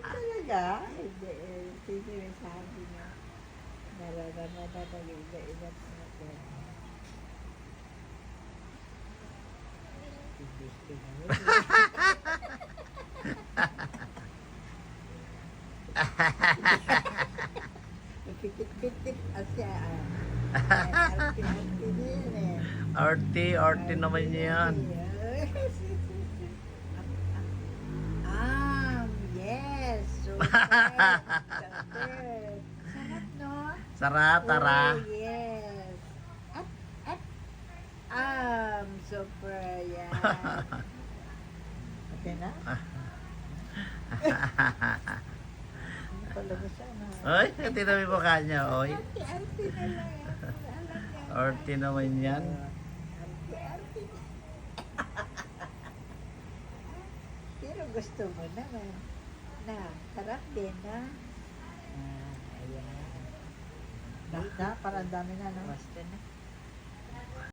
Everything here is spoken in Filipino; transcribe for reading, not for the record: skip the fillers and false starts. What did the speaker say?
Talaga? Hindi. Sinasabi niya. Nararamdaman na iba-iba natin. Gusto mo. Pitit-pitit asya. Arti-arti din eh. Arty naman yan. Yes. Super. Super. Sarap, no? Sarap, tara. Oh, yes. At. Super. Yan. Okay na? Palabas siya na. Oy, tingnan mo yung mukha niya, oy. Arti-arti na lang. Alam niya. Arty naman yan. Arti-arti. Pero gusto mo naman. Na, sarap din, na. Ayan. Parang dami na, no? Basta na.